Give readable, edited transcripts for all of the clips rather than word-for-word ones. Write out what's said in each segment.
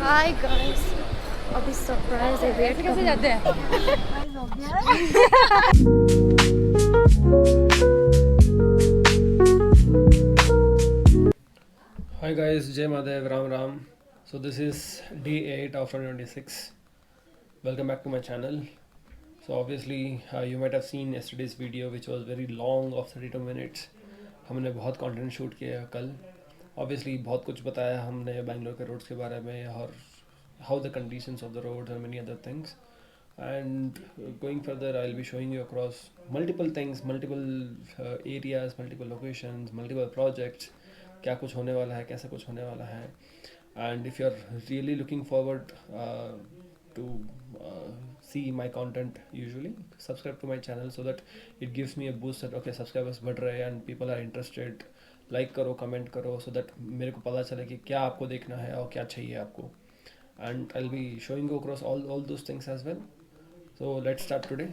Hi guys, अभी surprise है, wait कैसे जाते हैं? Hi guys, Jai Madev, Ram Ram. So this is day 8 of 2026. Welcome back to my channel. So obviously you might have seen yesterday's video which was very long of 32 minutes. हमने बहुत content shoot किया कल. Obviously बहुत कुछ बताया हमने बैंगलोर के roads के बारे में और how the conditions of the roads and many other things. And going further, I'll be showing you across multiple things, multiple areas, multiple locations, multiple projects. क्या कुछ होने वाला है, कैसा कुछ होने वाला है. And if you're really looking forward to see my content, usually subscribe to my channel so that it gives me a boost that okay subscribers बढ़ रहे हैं and people are interested. Like करो, कमेंट करो so that मेरे को पता चले कि क्या आपको देखना है और क्या चाहिए आपको. And I'll be showing you across all those things as well. So let's start today.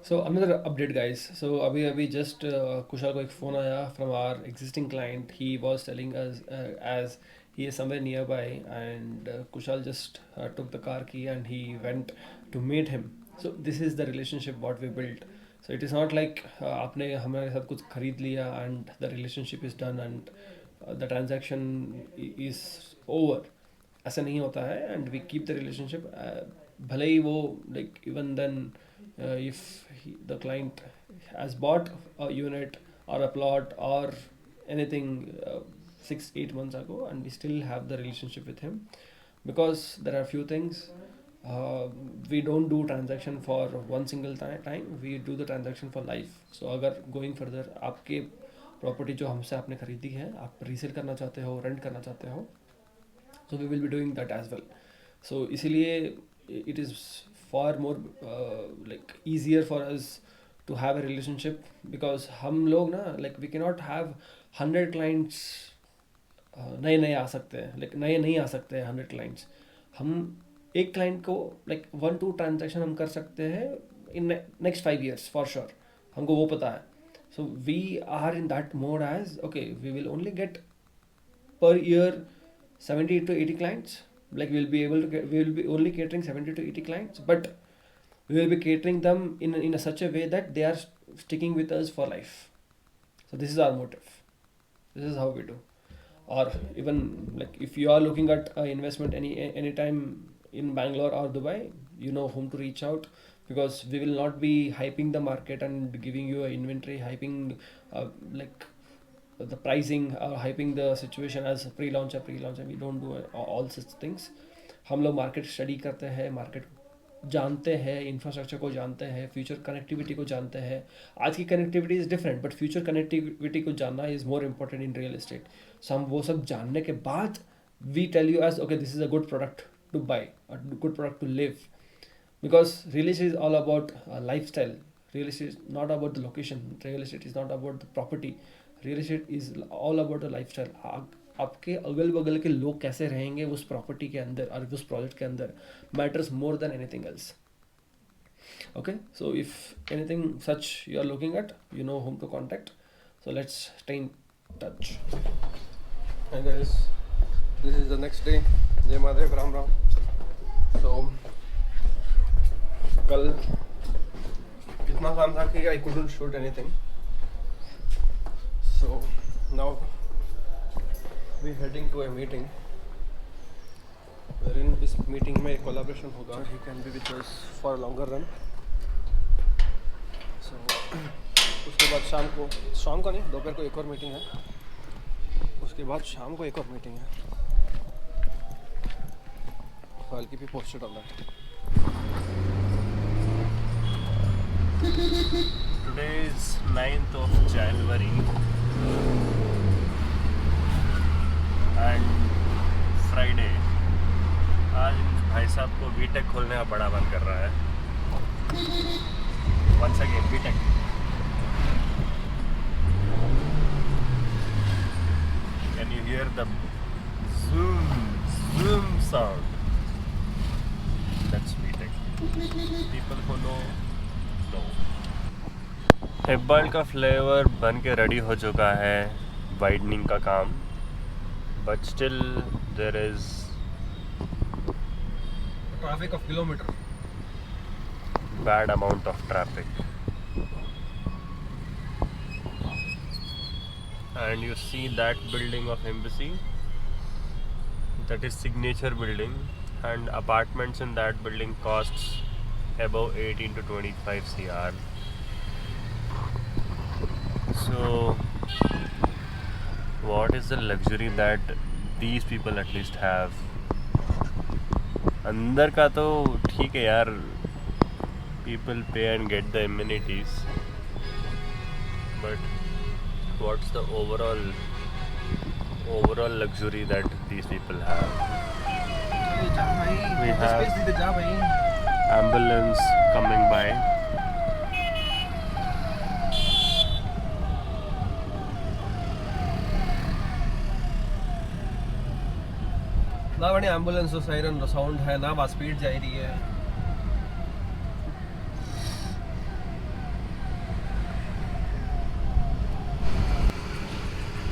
So another update guys. So अभी just कुशाल को एक फ़ोन आया from our existing client. He was telling us as he is somewhere nearby and Kushal just took the car key and he went to meet him. So this is the relationship what we built. So it is not like आपने हमारे साथ कुछ खरीद लिया and the relationship is done and the transaction is over. ऐसा नहीं होता है and we keep the relationship. भले ही वो like even then if the client has bought a unit or a plot or anything 6-8 months ago and we still have the relationship with him because there are few things. We don't do transaction for one single time, we do the transaction for life. So अगर going further आपके property जो हमसे आपने खरीदी है आप resale करना चाहते हो, रेंट करना चाहते हो, so we will be doing that as well. So इसीलिए it is far more like easier for us to have a relationship because हम लोग ना like we cannot have 100 clients. नए आ सकते हैं, like नए नहीं आ सकते हैं 100 clients. हम एक client को like 1-2 transaction हम कर सकते हैं in next 5 years for sure. हमको वो पता है. So we are in that mode as okay we will only get per year 70 to 80 clients. Like we will be only catering 70 to 80 clients, but we will be catering them in such a way that they are sticking with us for life. So this is our motive, this is how we do. Or even like if you are looking at investment anytime in Bangalore or Dubai, you know whom to reach out because we will not be hyping the market and giving you an inventory, hyping like the pricing, hyping the situation as pre-launch and we don't do all such things. हम लोग market study करते हैं, market जानते हैं, infrastructure को जानते हैं, future connectivity को जानते हैं. आज की connectivity is different but future connectivity को जानना is more important in real estate. So हम वो सब जानने के बाद we tell you as okay this is a good product to buy, a good product to live. Because real estate is all about lifestyle. Real estate is not about the location. Real estate is not about the property. Real estate is all about the lifestyle. आपके अगल बगल के लोग कैसे रहेंगे उस property के अंदर और उस प्रोजेक्ट के अंदर matters more than anything else. Okay, so if anything such you are looking at, you know whom to contact. So let's stay in touch. Hi guys, this is the next day. Jai Madev, Ram Ram. So कल इतना काम था कि I couldn't shoot anything. So now we're heading to a meeting wherein इस meeting में collaboration होगा. He can be with us for a longer run. So उसके बाद शाम को नहीं, दोपहर को एक और मीटिंग है. उसके बाद शाम को एक और मीटिंग है. So I'll keep you posted on that. Today is 9th of January and Friday. आज भाई साहब को बीटेक खोलने का बड़ा मन कर रहा है. Once again BTech. Can you hear the zoom sound? That's BTech. People who know. Hebbal का फ्लेवर बन के रेडी हो चुका है, वाइडनिंग का काम, but still there is traffic of kilometer. Bad amount of traffic. And you see that building of embassy, that is signature building, and apartments in that building costs above 18 to 25 CR. So what is the luxury that these people at least have? अंदर का तो ठीक है यार, people pay and get the amenities, but what's the overall luxury that these people have? We have ambulance coming by. ना बड़ी ambulance siren sound है ना, बस स्पीड जा रही है.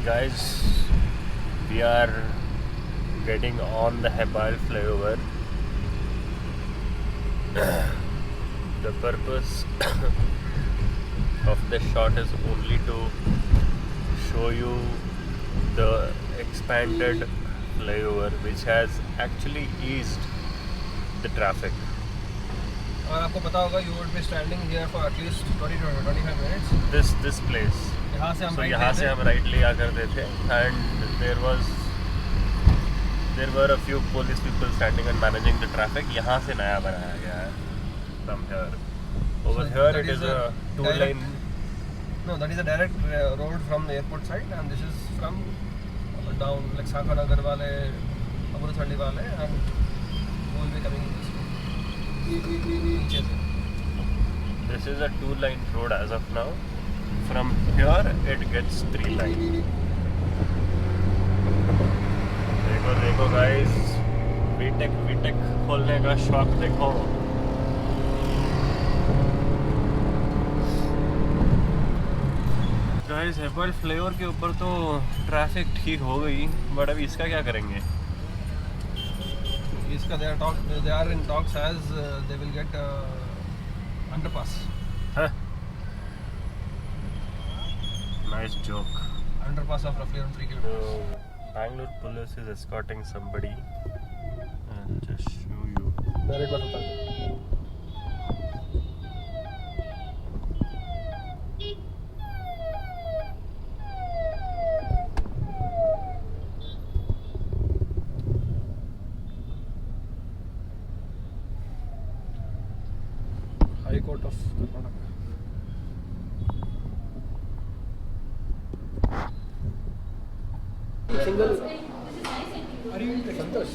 Guys, we are getting on the Hebbal flyover. The purpose of this shot is only to show you the expanded flyover, which has actually eased the traffic. और आपको पता होगा, you would be standing here for at least 20 to 25 minutes. This place. यहाँ से हम So right यहाँ से लेते हम right लिया करते थे, and there were a few police people standing and managing the traffic. यहाँ से नया बनाया गया है. From here. Over So here that it is is a a two-lane. No, that is a direct road from the airport side, and this is from down like Sakhanagar wale, Amritsar wale, and we will be coming in this way. This is a two-line road as of now. From here it gets three-line. देखो guys, VTech खोलने का शौक देखो. Guys, Hebbal flyover के ऊपर तो traffic ठीक हो गई, बट अभी इसका क्या करेंगे? इसका they are in talks as they will get underpass. Huh? Nice joke. Underpass of roughly around 3 kilometers. So, Bangalore police is escorting somebody. I'll just show you. Direct bus होता है. High Court of Karnataka. Single. Are you Santosh?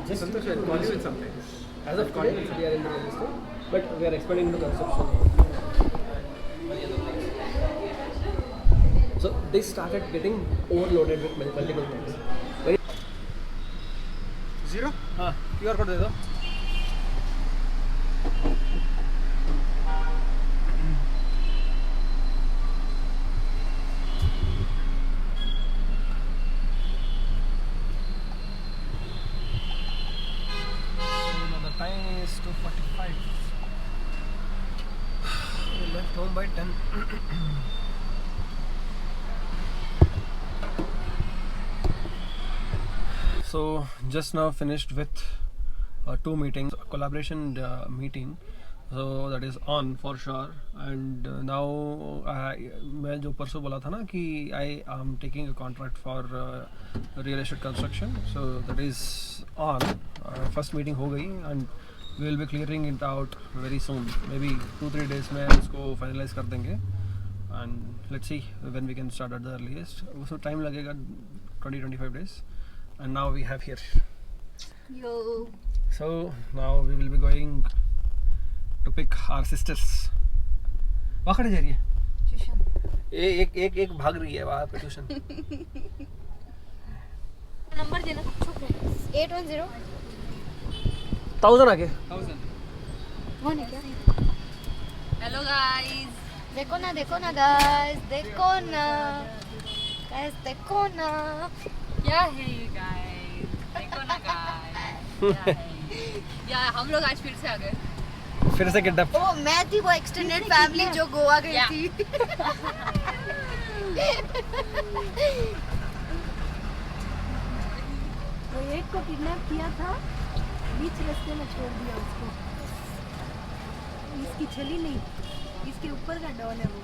Just Santosh, I'll call you in some time. As of today, we are in the real estate, but we are expanding into construction. So they started getting overloaded with multiple things. Zero? हाँ, QR code दे दो. Time is 2:45. We left home by 10. So just now finished with 2 meetings, a collaboration meeting. So that is on for sure. And now मैं जो परसों बोला था ना कि I am taking a contract for real estate construction. So that is on. First meeting हो गई and we will be clearing it out very soon. Maybe 2-3 days में उसको finalize कर देंगे. And let's see when we can start at the earliest. So time लगेगा 20-25 days. And now we have here. Yo. So now we will be going to pick our sisters. वहाँ खड़े जा रही है? Tuition. एक भाग रही है वहाँ पे ट्यूशन. नंबर देना. 810. 1000 आगे. 1000. वन है क्या? हेलो गाइस, देखो ना गाइस, देखो ना गाइस, देखो ना. क्या है ये गाइस? देखो ना गाइस. या हम लोग आज फिर से आ गए. फिर से किडनैप. ओ मैं थी वो एक्सटेंडेड फैमिली जो गोवा गई Yeah. थी. वो एक को किडनैप किया था, बीच रास्ते में छोड़ दिया उसको. इसकी छली नहीं, इसके ऊपर का डॉन है वो.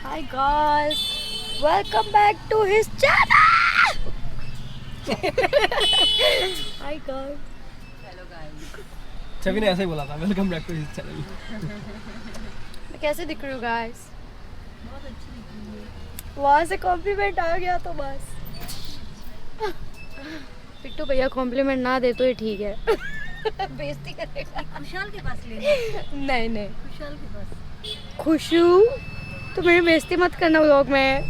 Hi guys, welcome back to his channel. Hi guys. Hello guys. Chhavi ने ऐसे ही बोला था, welcome back to his channel. मैं कैसे दिख रही हूँ guys? वहाँ से कॉम्प्लीमेंट आ गया तो बस. पिट्टू भैया कॉम्प्लीमेंट ना दे तो ये ठीक है. बेइज्जती करेगा. खुशहाल के पास लेना. नहीं नहीं. खुशहाल के पास. खुश हूँ तो मेरी बेइज्जती मत करना व्लॉग में.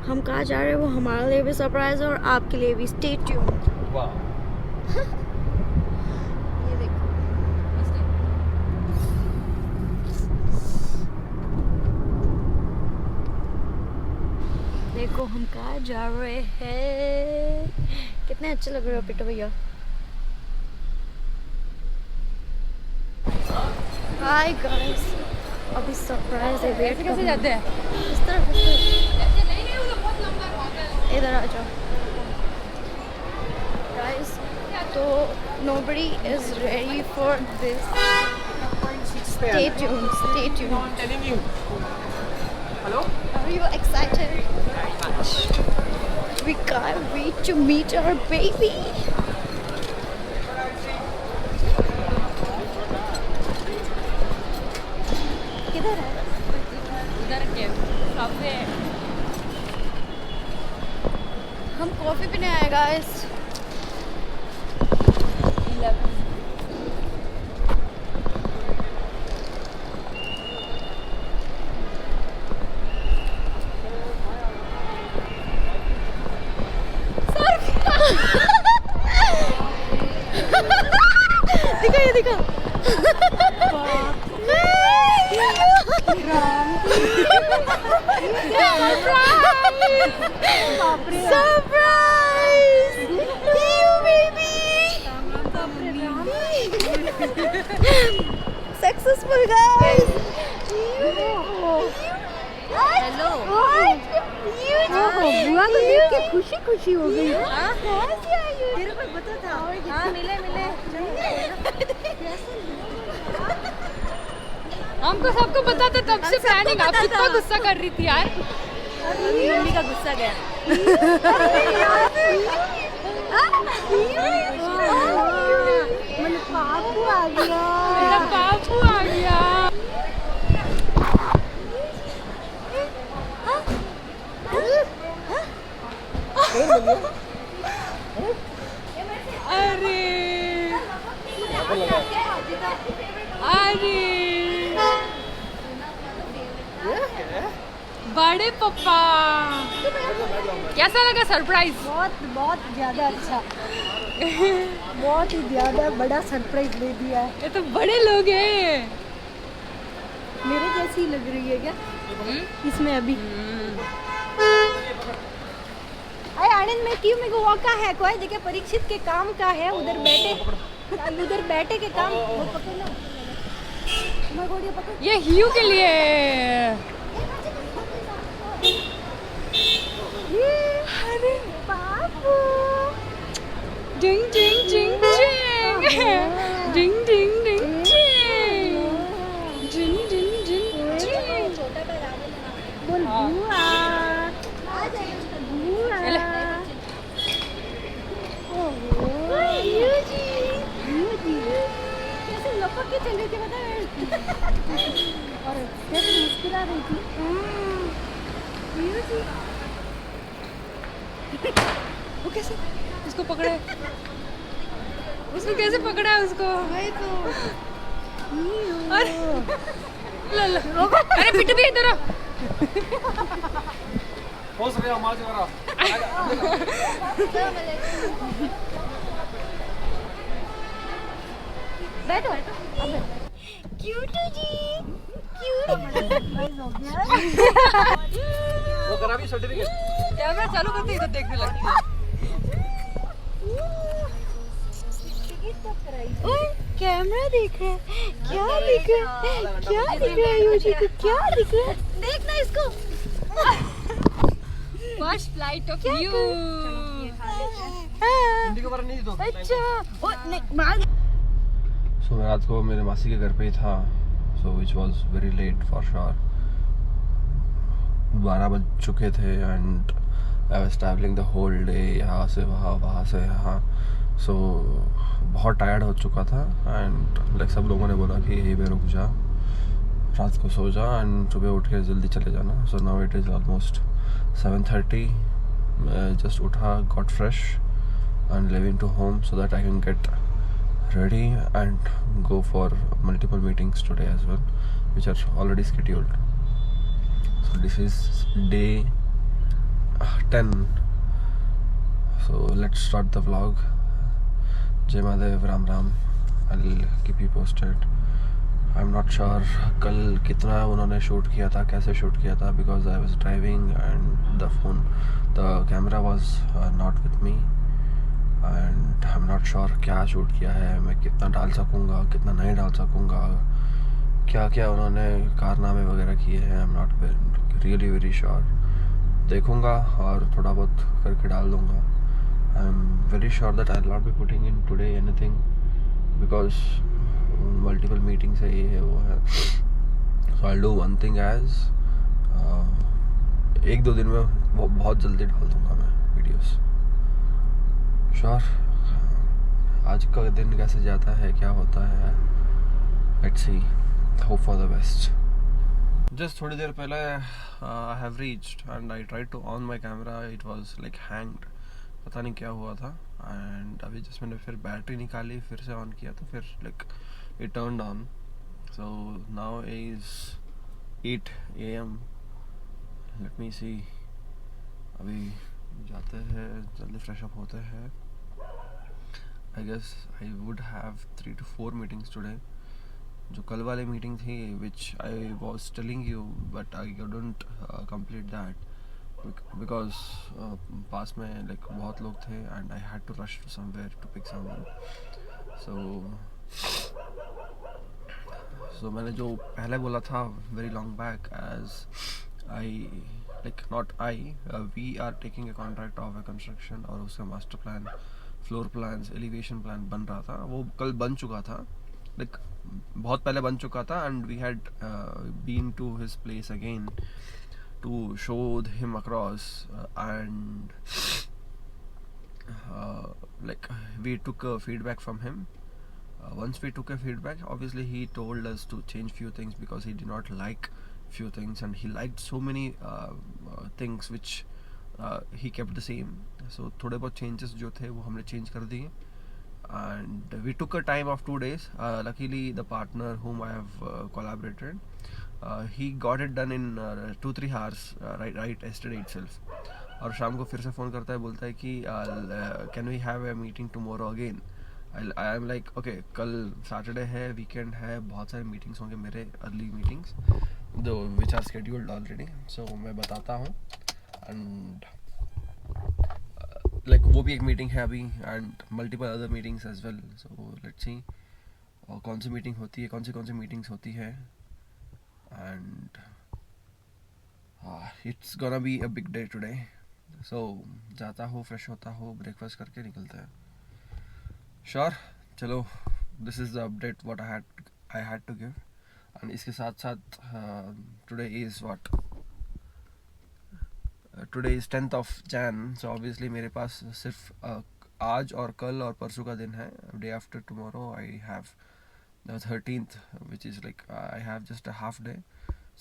हम कहाँ जा रहे हैं वो हमारे लिए भी सरप्राइज है और आपके लिए भी. Stay tuned. वाह. ये देखो. देखो हम कहाँ जा रहे हैं. कितने अच्छे लग रहे हो पिट्टू भैया. Hi guys. अभी सरप्राइज है. वेट कैसे जाते हैं? इस तरफ इधर आ जाओ गाइस. तो nobody is ready for this. Stay tuned. Stay tuned. Telling you. Hello? Are you excited? Very much. We can't wait to meet our baby. किधर है? इधर के सामने. हम कॉफी पीने आए गाइस. दिखा ये दिखा. Surprise! You baby! Successful guys! Hello. बुआ को देख के खुशी खुशी हो गई. तेरे को पता था. हाँ मिले. हमको सबको पता था तब से प्लानिंग. आप कितना गुस्सा कर रही थी यार. मम्मी का गुस्सा गया. मेरा पापू आ गया. मेरा बापू आ गया. अरे बड़े पापा. कैसा लगा सरप्राइज? बहुत ज़्यादा अच्छा. बहुत ही ज़्यादा बड़ा सरप्राइज दे दिया है. ये तो बड़े लोग हैं. मेरे जैसी लग रही है क्या इसमें अभी? अरे आनंद में क्यों में गोवा का है कोई जगह परीक्षित के काम का है. उधर बैठे के काम. वो पकड़ लो. मैं गोड़िया पकड़. ये ह्यू के लिए. अरे बाबू. डिंग डिंग डिंग डिंग डिंग डिंग डिंग डिंग डिंग डिंग डिंग. छोटा का रावण बोल बुआ. बुआ. ओहो यू जी. कैसे लपक के चल रही थी पता है. और कैसे मुस्कुरा रही थी. यू जी. वो कैसे उसको पकड़े? उसको कैसे पकड़ा है उसको? वही तो. अरे ला. अरे पिट्टू भी इधर आ. हो सके आवाज वरा. बैठो. अबे क्यूट जी. क्यूट. वो करा भी सर्टिफिकेट। कैमरा चालू करते ही तो देखने लगती है। कैमरा देख रहा है, क्या दिख रहा है, क्या दिख रहा है योशी को, क्या दिख रहा है, देखना इसको। First flight of you. Hindi को नहीं दो। अच्छा ओ नहीं सो मैं रात को मेरे मासी के घर पे ही था, so which was very late for sure. 12 बज चुके थे and I was travelling the whole day, यहाँ से वहाँ से यहाँ। सो बहुत टायर्ड हो चुका था एंड लाइक सब लोगों ने बोला कि यहीं पे रुक जा, रात को सो जा एंड सुबह उठ के जल्दी चले जाना। So now it is almost 7:30। मैं जस्ट उठा, got fresh and leaving to home so that I can get ready and go for multiple meetings today as well, which are already scheduled. So this is day 10. So let's start the vlog. Jai Mahadev, Ram Ram. I'll keep you posted. I'm not sure कल कितना उन्होंने shoot किया था, कैसे shoot किया था, because I was driving and the camera was not with me. And I am not sure क्या shoot किया है, मैं कितना डाल सकूँगा, कितना नहीं डाल सकूँगा, क्या क्या उन्होंने कारनामे वगैरह किए हैं। I am not really very sure. देखूँगा और थोड़ा बहुत करके डाल दूँगा। I am very sure that I will not be putting in today anything because multiple meetings है, ये है वो है। So I do one thing as 1-2 दिन में बहुत जल्दी डाल दूँगा मैं वीडियोज़। श्योर आज का दिन कैसे जाता है, क्या होता है, let's see, hope for the best. Just थोड़ी देर पहले I have reached and I tried to on my camera, it was like hanged, पता नहीं क्या हुआ था। एंड अभी जस्ट मैंने फिर बैटरी निकाली, फिर से ऑन किया तो फिर like it turned on. So now is 8 AM। Let me see, अभी जाते हैं, जल्दी फ्रेश अप होते हैं। I guess I would have 3 to 4 meetings today. जो कल वाले मीटिंग थी which I was telling you but I couldn't complete that because पास में like बहुत लोग थे and I had to rush to somewhere to pick someone. So मैंने जो पहले बोला था very long back as I like not I we are taking a contract of a construction और उसका master plan, floor plans, elevation plan बन रहा था, वो कल बन चुका था, लाइक बहुत पहले बन चुका था। And we had been to his place again to show him across and like we took feedback from him. once we took a feedback, obviously he told us to change few things because he did not like few things and he liked so many things which he kept the same. So थोड़े बहुत changes जो थे वो हमने change कर दिए and we took a time of 2 days. Luckily the partner whom I have collaborated, he got it done in 2-3 hours right yesterday itself. और शाम को फिर से फ़ोन करता है, बोलता है कि can we have a meeting tomorrow again. I am like okay, कल सैटरडे है, वीकेंड है, बहुत सारे मीटिंग्स होंगे मेरे, अर्ली मीटिंग्स जो विच आर शेड्यूल्ड ऑलरेडी। सो मैं बताता हूँ एंड लाइक वो भी एक मीटिंग है अभी and multiple other meetings as well. So let's see और कौन सी मीटिंग होती है, कौन सी मीटिंग्स होती है and it's gonna be a big day today. So जाता हूँ, फ्रेश होता हूँ, ब्रेकफास्ट करके निकलते हैं। श्योर चलो, this is the update what I had to give. And इसके साथ साथ today is what, today is 10th of Jan। So obviously मेरे पास सिर्फ आज और कल और परसों का दिन है। Day after tomorrow I have the 13th which is like I have just a half day.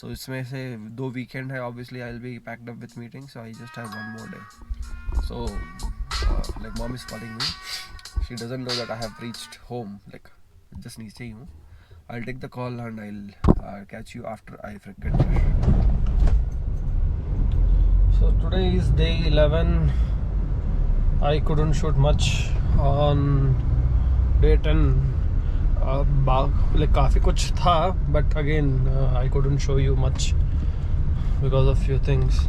So इसमें से 2 वीकेंड है, obviously I will be packed up with meeting, so I just have 1 more day। So like mom is calling me, she doesn't know that I have reached home, like just नीचे ही हूँ। I'll take the call and I'll catch you after I get there. So today is day 11. I couldn't shoot much on day 10. like काफ़ी कुछ था but again I couldn't show you much because of few things.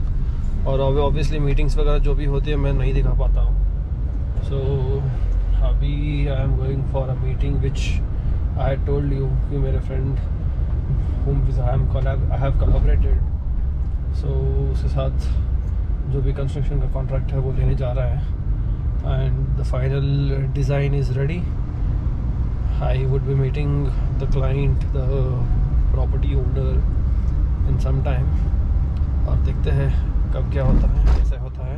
और obviously meetings वगैरह जो भी होती है मैं नहीं दिखा पाता हूँ. सो अभी आई am going for a meeting which I told you कि मेरे friend whom I have collaborated, so उसके साथ जो भी कंस्ट्रक्शन का कॉन्ट्रैक्ट है वो लेने जा रहा है. And the final design is ready. I would be meeting the client, the property owner in some time, और देखते हैं कब क्या होता है, कैसे होता है.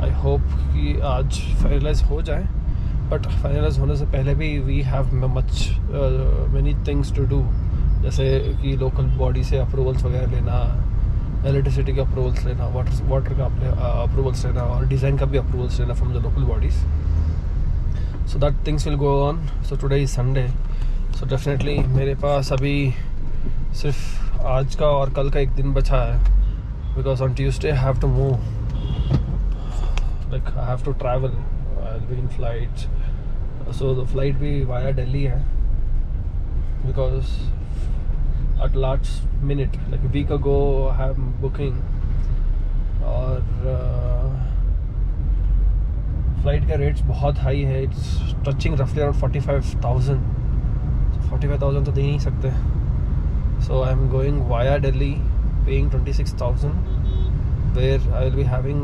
आई होप कि आज फाइनलाइज हो जाए, बट फाइनलाइज होने से पहले भी we have many things to do, जैसे कि लोकल बॉडी से अप्रूवल्स वगैरह लेना, इलेक्ट्रिसिटी के अप्रूवल्स लेना, वाटर का अप्रूवल्स लेना, और डिज़ाइन का भी अप्रूवल्स लेना from the local bodies. So that things will go on. So today is Sunday, so definitely मेरे पास अभी सिर्फ आज का और कल का एक दिन बचा है, because on Tuesday I have to move, like I have to travel, I will be in flight. So the flight भी वाया दिल्ली है, because at last minute, like a week ago I have booking, और flight का rates बहुत high है. It's touching रफली around 45,000. 45,000 तो दे नहीं सकते. So I am going via Delhi, paying 26,000, where I will be having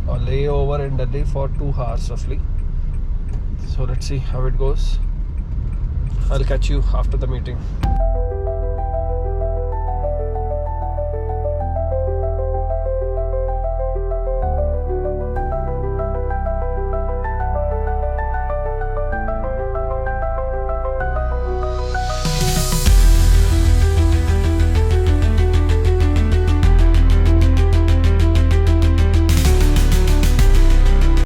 a layover in Delhi for 2 hours roughly. So let's see how it goes. I'll catch you after the meeting.